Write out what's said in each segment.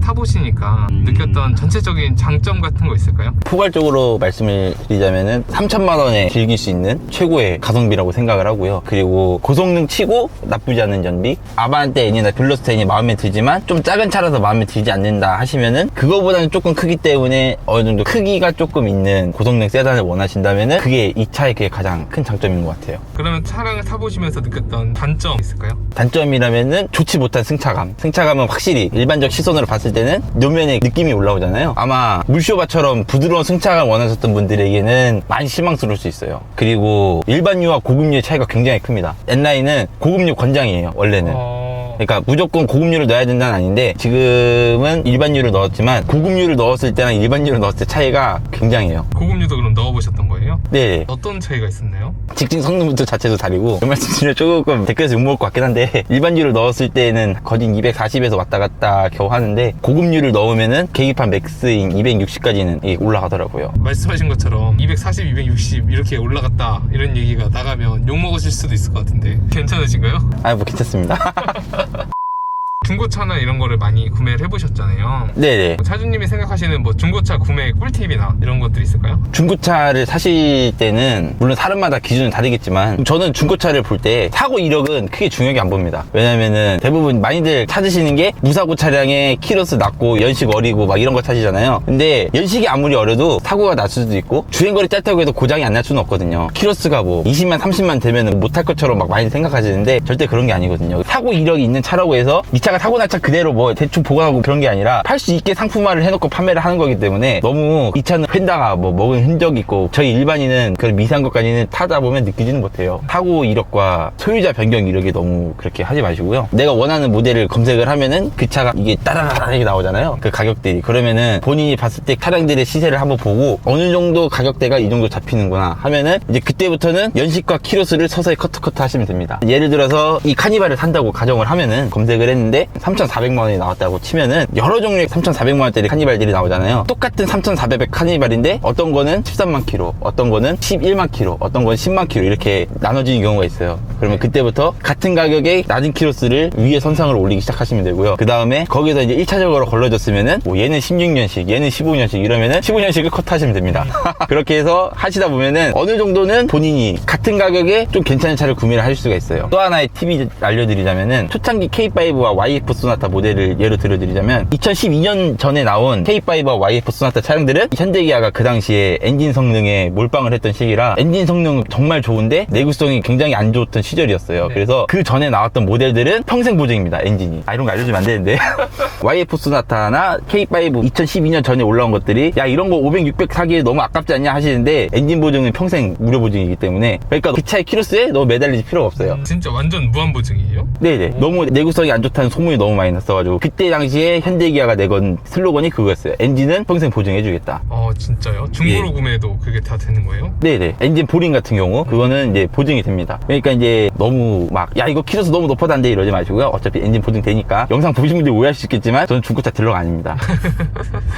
타보시니까 느꼈던 전체적인 장점 같은 거 있을까요? 포괄적으로 말씀을 드리자면은 3천만 원에 즐길 수 있는 최고의 가성비라고 생각을 하고요. 그리고 고성능 치고 나쁘지 않은 연비, 아반떼 N이나 블러스터 N이 마음에 들지만 좀 작은 차라서 마음에 들지 않는다 하시면은 그거보다는 조금 크기 때문에 어느 정도 크기가 조금 있는 고성능 세단을 원하신다면은 그게 이 차의 그게 가장 큰 장점인 것 같아요. 그러면 차량을 타보시면서 느꼈던 단점 있을까요? 단점이라면은 좋지 못한 승차감은 확실히 일반적 시선으로 봤을 때는 노면에 느낌이 올라오잖아요. 아마 물쇼바처럼 부드러운 승차감을 원하셨던 분들에게는 많이 실망스러울 수 있어요. 그리고 일반유와 고급유의 차이가 굉장히 큽니다. N라인은 고급유 권장이에요, 원래는. 그러니까 무조건 고급유를 넣어야 된다는 아닌데 지금은 일반유를 넣었지만 고급유를 넣었을 때랑 일반유를 넣었을 때 차이가 굉장해요. 고급유도 그럼 넣어보셨던 거예요? 네. 어떤 차이가 있었나요? 직진 성능부터 자체도 다르고 그 말씀드리면 조금 댓글에서 욕먹을 것 같긴 한데 일반유를 넣었을 때는 거진 240에서 왔다 갔다 겨우 하는데 고급유를 넣으면은 계기판 맥스인 260까지는 올라가더라고요. 말씀하신 것처럼 240, 260 이렇게 올라갔다 이런 얘기가 나가면 욕먹으실 수도 있을 것 같은데 괜찮으신가요? 아, 뭐 괜찮습니다. 중고차나 이런 거를 많이 구매를 해보셨잖아요. 네네. 차주님이 생각하시는 뭐 중고차 구매 꿀팁이나 이런 것들이 있을까요? 중고차를 사실 때는 물론 사람마다 기준은 다르겠지만 저는 중고차를 볼 때 사고 이력은 크게 중요하게 안 봅니다. 왜냐면은 대부분 많이들 찾으시는 게 무사고 차량에 키로수 낮고 연식 어리고 막 이런 거 찾으잖아요. 근데 연식이 아무리 어려도 사고가 날 수도 있고 주행거리 짧다고 해도 고장이 안 날 수는 없거든요. 키로수가 뭐 20만 30만 되면은 못할 것처럼 막 많이 생각하시는데 절대 그런 게 아니거든요. 사고 이력이 있는 차라고 해서 이 차가 사고 날 차 그대로 뭐 대충 보관하고 그런 게 아니라 팔 수 있게 상품화를 해놓고 판매를 하는 거기 때문에 너무 이 차는 펜다가 뭐 먹은 흔적이 있고 저희 일반인은 그런 미세한 것까지는 타다 보면 느끼지는 못해요. 사고 이력과 소유자 변경 이력이 너무 그렇게 하지 마시고요. 내가 원하는 모델을 검색을 하면은 그 차가 이게 따라라라 이렇게 나오잖아요. 그 가격들이. 그러면은 본인이 봤을 때 차량들의 시세를 한번 보고 어느 정도 가격대가 이 정도 잡히는구나 하면은 이제 그때부터는 연식과 키로수를 서서히 커트 하시면 됩니다. 예를 들어서 이 카니발을 산다고 가정을 하면은 검색을 했는데 3,400만 원이 나왔다고 치면은 여러 종류의 3,400만 원짜리 카니발들이 나오잖아요. 똑같은 3,400 카니발인데 어떤 거는 13만 킬로, 어떤 거는 11만 킬로, 어떤 거는 10만 킬로 이렇게 나눠지는 경우가 있어요. 그러면 그때부터 같은 가격의 낮은 키로수를 위에 선상을 올리기 시작하시면 되고요. 그 다음에 거기서 이제 1차적으로 걸러졌으면은 뭐 얘는 16년식, 얘는 15년식 이러면은 15년식을 컷하시면 됩니다. 그렇게 해서 하시다 보면은 어느 정도는 본인이 같은 가격에 좀 괜찮은 차를 구매를 하실 수가 있어요. 또 하나의 팁이 알려드리자면은 초창기 K5와 YF 소나타 모델을 예로 들어드리자면 2012년 전에 나온 K5와 YF 소나타 차량들은 현대기아가 그 당시에 엔진 성능에 몰빵을 했던 시기라 엔진 성능 정말 좋은데 내구성이 굉장히 안 좋았던 시절이었어요. 그래서 그 전에 나왔던 모델들은 평생 보증입니다. 엔진이. 이런 거 알려주면 안 되는데 YF 소나타나 K5 2012년 전에 올라온 것들이 야 이런 거 500, 600 사기에 너무 아깝지 않냐 하시는데 엔진 보증은 평생 무료 보증이기 때문에 그러니까 그 차의 키로수에 너무 매달리지 필요가 없어요. 진짜 완전 무한 보증이에요? 네네. 너무 내구성이 안 좋다는 소문이 너무 많이 났어가지고 그때 당시에 현대기아가 내건 슬로건이 그거였어요. 엔진은 평생 보증해주겠다. 진짜요? 중고로 구매도 그게 다 되는 거예요? 네네. 엔진 보링 같은 경우 그거는 이제 보증이 됩니다. 그러니까 이제 너무 막 야 이거 키로수 너무 높아도 안 돼 이러지 마시고요. 어차피 엔진 보증 되니까 영상 보신 분들이 오해할 수 있겠지만 저는 중고차 딜러가 아닙니다.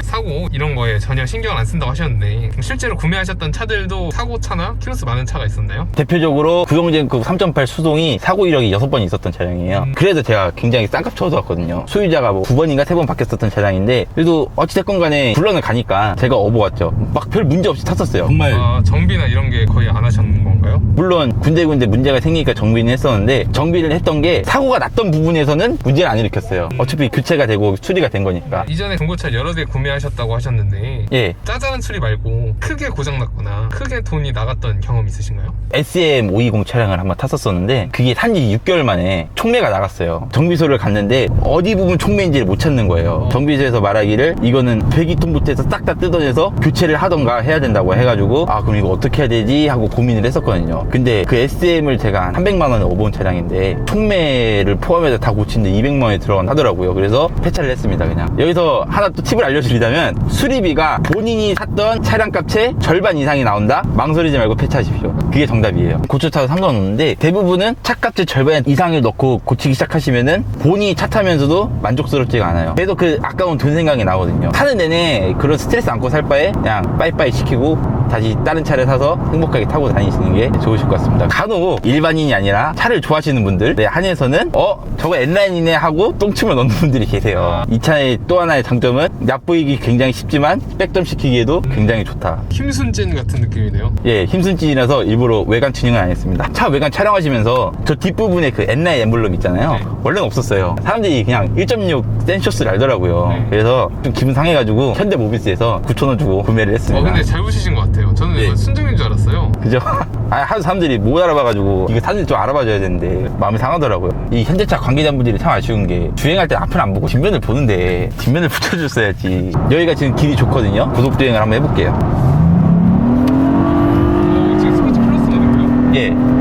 사고 이런 거에 전혀 신경 안 쓴다고 하셨는데 실제로 구매하셨던 차들도 사고차나 키로수 많은 차가 있었나요? 대표적으로 구동제급 3.8 수동이 사고 이력이 6번 있었던 차량이에요. 그래서 제가 굉장히 싼값 쳐서 왔거든요. 소유자가 뭐 9번인가 3번 바뀌었었던 차량인데 그래도 어찌됐건 간에 불러는 가니까 제가 업어왔죠. 막 별 문제 없이 탔었어요. 정말 정비나 이런 게 거의 안 하셨는 건가요? 물론 군데군데 문제가 생기니까 정비는 했었는데 정비를 했던 게 사고가 났던 부분에서는 문제를 안 일으켰어요. 어차피 교체가 되고 수리가 된 거니까. 이전에 중고차 여러 대 구매하셨다고 하셨는데 예. 짜잘한 수리 말고 크게 고장났거나 크게 돈이 나갔던 경험 있으신가요? SM520 차량을 한번 탔었었는데 그게 산지 6개월 만에 촉매가 나갔어요. 정비소를 갔는데 어디 부분 촉매인지를 못 찾는 거예요. 정비소에서 말하기를 이거는 배기통부터 해서 싹 다 뜯어내서 교체를 하던가 해야 된다고 해가지고 그럼 이거 어떻게 해야 되지 하고 고민을 했었거든요. 근데 그 SM을 제가 한 300만 원에 업어온 차량인데 촉매를 포함해서 다 고치는데 200만 원이 들어가더라고요. 그래서 폐차를 했습니다. 그냥 여기서 하나 또 팁을 알려드리자면 수리비가 본인이 샀던 차량값의 절반 이상이 나온다? 망설이지 말고 폐차하십시오. 그게 정답이에요. 고쳐차도 상관없는데 대부분은 차값의 절반 이상을 넣고 고치기 시작하시면은 본인이 차 타면서도 만족스럽지가 않아요. 그래도 그 아까운 돈 생각이 나거든요. 타는 내내 그런 스트레스 안고 살 바에 그냥 빠이빠이 시키고 다시 다른 차를 사서 행복하게 타고 다니시는 게 좋으실 것 같습니다. 간혹 일반인이 아니라 차를 좋아하시는 분들 한에서는 저거 N9이네 하고 똥침을 넣는 분들이 계세요. 이 차의 또 하나의 장점은 얕보이기 굉장히 쉽지만 백점시키기에도 굉장히 좋다. 힘순진 같은 느낌이네요. 예, 힘순진이라서 일부러 외관 튜닝은 안 했습니다. 차 외관 촬영하시면서 저 뒷부분에 그 N9 엠블럼 있잖아요. 네. 원래는 없었어요. 사람들이 그냥 1.6 센쇼스를 알더라고요. 네. 그래서 좀 기분 상해가지고 현대모비스에서 9,000원 주고 구매를 했습니다. 근데 잘 보시신 것 같아요. 저는 네. 이거 순정인 줄 알았어요. 그죠? 하도 사람들이 못 알아봐가지고 이거 사진 좀 알아봐줘야 되는데 마음이 상하더라고요. 이 현대차 관계자분들이 참 아쉬운 게 주행할 때 앞을 안 보고 뒷면을 보는데 뒷면을 붙여줬어야지. 여기가 지금 길이 좋거든요. 고속주행을 한번 해볼게요. 지금 스포츠 플러스거든요. 예.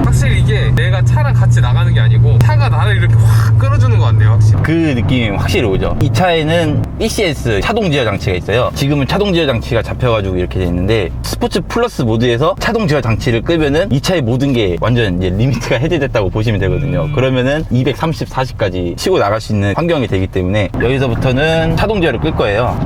확실히 이게 내가 차랑 같이 나가는 게 아니고 차가 나를 이렇게 확 끌어주는 것 같네요. 확실히. 그 느낌이 확실히 오죠. 이 차에는 ECS 차동 제어 장치가 있어요. 지금은 차동 제어 장치가 잡혀가지고 이렇게 돼 있는데 스포츠 플러스 모드에서 차동 제어 장치를 끄면은 이 차의 모든 게 완전 이제 리미트가 해제됐다고 보시면 되거든요. 그러면은 230, 40까지 치고 나갈 수 있는 환경이 되기 때문에 여기서부터는 차동 제어를 끌 거예요.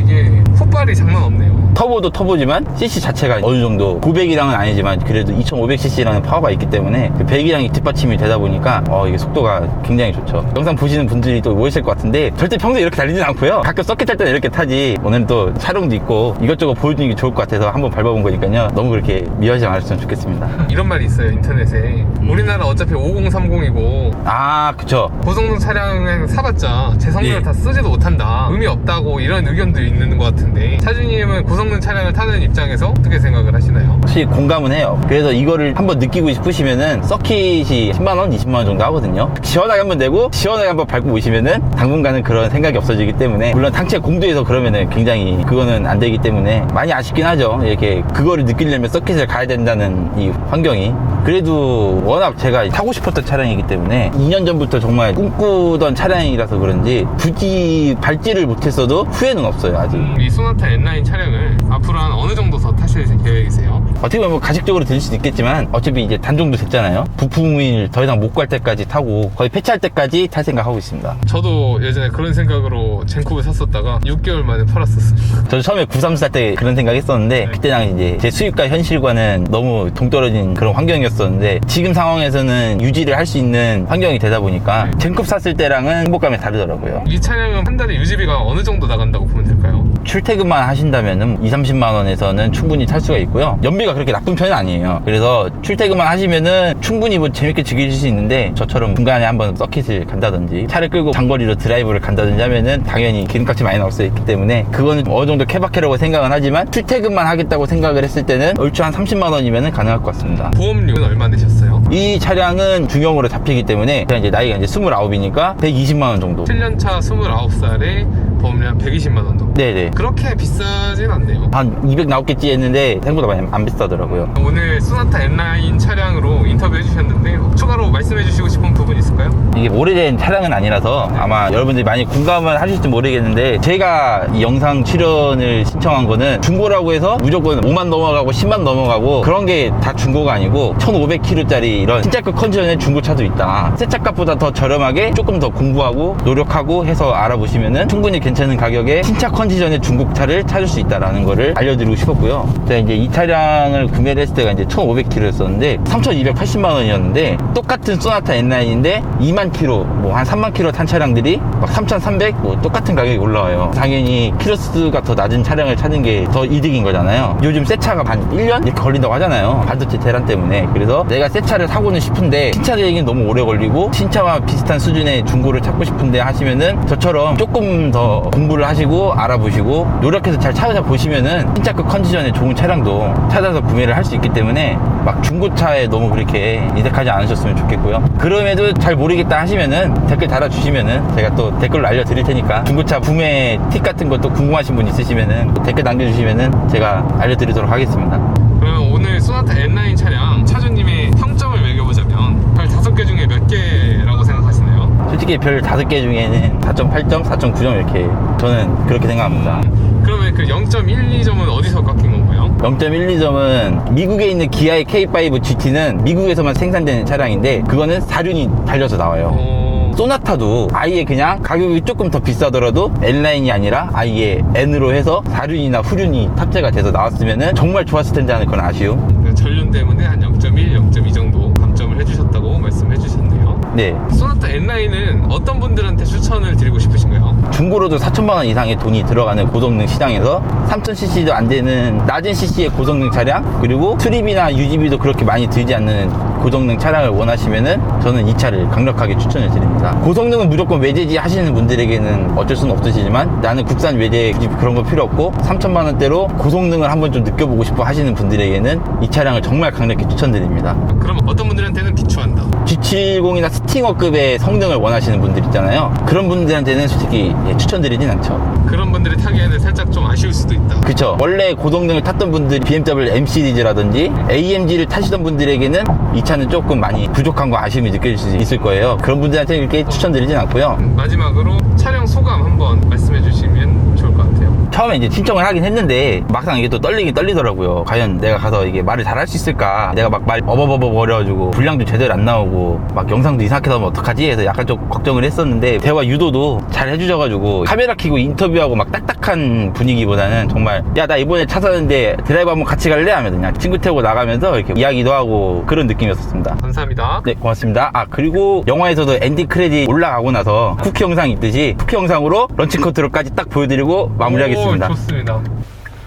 이게 훅발이 장난 없네요. 터보도 터보지만 CC 자체가 어느 정도 900이랑은 아니지만 그래도 2500cc라는 파워가 있기 때문에 그 배기량이 뒷받침이 되다 보니까 이게 속도가 굉장히 좋죠. 영상 보시는 분들이 또 모이실 것 같은데 절대 평소에 이렇게 달리진 않고요. 가끔 서킷 탈 때는 이렇게 타지. 오늘 또 촬영도 있고 이것저것 보여주는 게 좋을 것 같아서 한번 밟아본 거니까요. 너무 그렇게 미워하지 않았으면 좋겠습니다. 이런 말이 있어요, 인터넷에. 우리나라 어차피 5030이고 아, 그쵸. 고성능 차량을 사봤자 제 성능을 예. 다 쓰지도 못한다, 의미 없다고, 이런 의견도 있는 것 같은데 차주님은 고성능 차량을 타는 입장에서 어떻게 생각을 하시나요? 확실히 공감은 해요. 그래서 이거를 한번 느끼고 싶으시면은 서킷이 10만원, 20만원 정도 하거든요. 시원하게 한번 내고 시원하게 한번 밟고 오시면은 당분간은 그런 생각이 없어지기 때문에, 물론 당체 공도에서 그러면은 굉장히 그거는 안 되기 때문에 많이 아쉽긴 하죠. 이렇게 그거를 느끼려면 서킷을 가야 된다는 이 환경이. 그래도 워낙 제가 타고 싶었던 차량이기 때문에 2년 전부터 정말 꿈꾸던 차량이라서 그런지 굳이 밟지를 못했어도 후회는 없어요, 아직. 이 소나타 N9 차량을 앞으로 한 어느 정도 더 타실 계획이세요? 어떻게 보면 뭐 가식적으로 들릴 수도 있겠지만 어차피 이제 단종도 됐잖아요. 부품을 더 이상 못 갈 때까지 타고 거의 폐차할 때까지 탈 생각하고 있습니다. 저도 예전에 그런 생각으로 젠쿠를 샀었다가 6개월 만에 팔았었습니다. 저도 처음에 933 살 때 그런 생각 했었는데 그때 당시 이제 제 수입과 현실과는 너무 동떨어진 그런 환경이었었는데 지금 상황에서는 유지를 할 수 있는 환경이 되다 보니까 젠쿱 샀을 때랑은 행복감이 다르더라고요. 이 차량은 한 달에 유지비가 어느 정도 나간다고 보면 될까요? 출퇴근만 하신다면은 2, 30만 원에서는 충분히 탈 수가 있고요. 연비가 그렇게 나쁜 편은 아니에요. 그래서 출퇴근만 하시면은 충분히 뭐 재밌게 즐기실 수 있는데 저처럼 중간에 한번 서킷을 간다든지 차를 끌고 장거리로 드라이브를 간다든지 하면은 당연히 기름값이 많이 나올 수 있기 때문에 그거는 어느 정도 케바케라고 생각은 하지만 출퇴근만 하겠다고 생각을 했을 때는 얼추 한 30만 원이면은 가능할 것 같습니다. 보험료는 얼마 내셨어요? 이 차량은 중형으로 잡히기 때문에 제가 이제 나이가 이제 29이니까 120만 원 정도. 7년차 29살에 보험료 한 120만 원 정도. 네네. 그렇게 비싸진 않네요. 한 200 나왔겠지 했는데 생각보다 많이 안 비싸더라고요. 오늘 소나타 N9 차량으로 인터뷰 해주셨는데요. 추가로 말씀해주시고 싶은 부분 있을까요? 이게 오래된 차량은 아니라서 아마 여러분들이 많이 공감을 하실지 모르겠는데 제가 이 영상 출연을 신청한 거는 중고라고 해서 무조건 5만 넘어가고 10만 넘어가고 그런 게 다 중고가 아니고 1500km짜리 이런 신차급 컨디션의 중고차도 있다. 새 차값보다 더 저렴하게 조금 더 공부하고 노력하고 해서 알아보시면은 충분히 괜찮은 가격에 신차 컨디션의 중고차를 찾을 수 있다라는 거를 알려드리고 싶었고요. 제가 이제 이 차량을 구매를 했을 때가 이제 1500km였었는데 3280만 원이었는데 똑같은 소나타 N9인데 2만 km 뭐 한 3만 km 탄 차량들이 막 3300 뭐 똑같은 가격이 올라와요. 당연히 키로수가 더 낮은 차량을 찾는 게 더 이득인 거잖아요. 요즘 새 차가 한 1년 이렇게 걸린다고 하잖아요. 반도체 대란 때문에. 그래서 내가 새 차를 사고는 싶은데 신차 대행이 너무 오래 걸리고 신차와 비슷한 수준의 중고를 찾고 싶은데 하시면은 저처럼 조금 더 공부를 하시고 알아보시고 노력해서 잘 찾아보시면은 신차급 컨디션의 좋은 차량도 찾아서 구매를 할 수 있기 때문에 막 중고차에 너무 그렇게 이득하지 않으셨으면 좋겠고요. 그럼에도 잘 모르겠다 하시면은 댓글 달아주시면은 제가 또 댓글로 알려드릴 테니까 중고차 구매 팁 같은 것도 궁금하신 분 있으시면은 댓글 남겨주시면은 제가 알려드리도록 하겠습니다. 그러면 오늘 소나타 N9 차량 차주님의 평점을 매겨보자면 별 5개 중에 몇 개라고 생각하시나요? 솔직히 별 5개 중에는 4.8점, 4.9점 이렇게 저는 그렇게 생각합니다. 그러면 그 0.12점은 어디서 깎인 건가요? 0.12점은 미국에 있는 기아의 K5 GT는 미국에서만 생산되는 차량인데 그거는 사륜이 달려서 나와요. 소나타도 아예 그냥 가격이 조금 더 비싸더라도 N라인이 아니라 아예 N으로 해서 사륜이나 후륜이 탑재가 돼서 나왔으면 정말 좋았을 텐데 하는 그런 아쉬움. 그 전륜 때문에 한 0.1, 0.2 정도 감점을 해주셨다고 말씀해 주셨네요. 네, 소나타 N라인은 어떤 분들한테 추천을 드리고 싶으신가요? 중고로도 4천만 원 이상의 돈이 들어가는 고성능 시장에서 3000cc도 안 되는 낮은 cc의 고성능 차량, 그리고 수리비나 유지비도 그렇게 많이 들지 않는 고성능 차량을 원하시면은 저는 이 차를 강력하게 추천을 드립니다. 고성능은 무조건 외제지 하시는 분들에게는 어쩔 수는 없으시지만 나는 국산 외제 그런 거 필요 없고 3천만 원대로 고성능을 한번 좀 느껴보고 싶어 하시는 분들에게는 이 차량을 정말 강력히 추천드립니다. 그럼 어떤 분들한테는 비추한다? G70이나 스팅어급의 성능을 원하시는 분들 있잖아요. 그런 분들한테는 솔직히 추천드리진 않죠. 그런 분들이 타기에는 살짝 좀 아쉬울 수도 있다. 그쵸. 원래 고성능을 탔던 분들이 BMW M 시리즈라든지 AMG를 타시던 분들에게는 이 차는 조금 많이 부족한 거 아쉬움이 느껴질 수 있을 거예요. 그런 분들한테는 이렇게 추천드리진 않고요. 마지막으로 차량 소감 한번 말씀해 주시면 좋을 것 같아요. 처음에 이제 신청을 하긴 했는데 막상 이게 또 떨리긴 떨리더라고요. 과연 내가 가서 이게 말을 잘 할 수 있을까? 내가 막 말 어버버버 거려가지고 분량도 제대로 안 나오고 막 영상도 이상하게 나오면 어떡하지? 해서 약간 좀 걱정을 했었는데 대화 유도도 잘 해주셔가지고 카메라 켜고 인터뷰하고 막 딱딱한 분위기보다는 정말 야 나 이번에 차 샀는데 드라이브 한번 같이 갈래? 하면서 그냥 친구 태우고 나가면서 이렇게 이야기도 하고 그런 느낌이었습니다. 감사합니다. 네, 고맙습니다. 아, 그리고 영화에서도 엔딩 크레딧 올라가고 나서 쿠키 영상 있듯이 쿠키 영상으로 런칭 컨트롤까지 딱 보여드리고 마무리하겠습니다. 오, 좋습니다.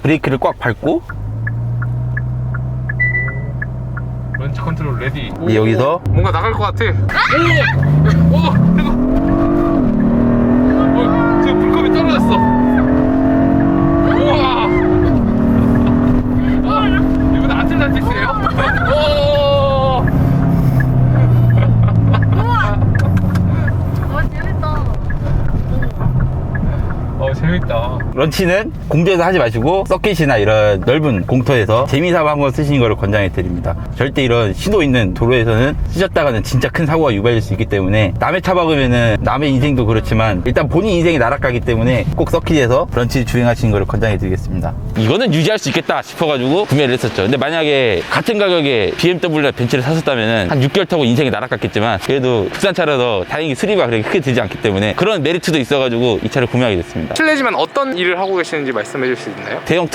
브레이크를 꽉 밟고 런치 컨트롤 레디. 네, 여기서 뭔가 나갈 것 같아. 오! 오! 이거. 지금 불컵이 떨어졌어. 우와! 이분 아틀란티스예요? 오! 재밌다. 런치는 공도에서 하지 마시고 서킷이나 이런 넓은 공터에서 재미삼아 한번 쓰시는 것을 권장해 드립니다. 절대 이런 신호 있는 도로에서는 쓰셨다가는 진짜 큰 사고가 유발될 수 있기 때문에 남의 차 박으면은 남의 인생도 그렇지만 일단 본인 인생이 날아가기 때문에 꼭 서킷에서 런치 주행하시는 것을 권장해 드리겠습니다. 이거는 유지할 수 있겠다 싶어가지고 구매를 했었죠. 근데 만약에 같은 가격에 BMW나 벤츠를 샀었다면은 한 6개월 타고 인생이 날아갔겠지만 그래도 국산차라서 다행히 수리비가 그렇게 크게 들지 않기 때문에 그런 메리트도 있어가지고 이 차를 구매하게 됐습니다. 실례지만 어떤 일을 하고 계시는지 말씀해 줄 수 있나요? 대형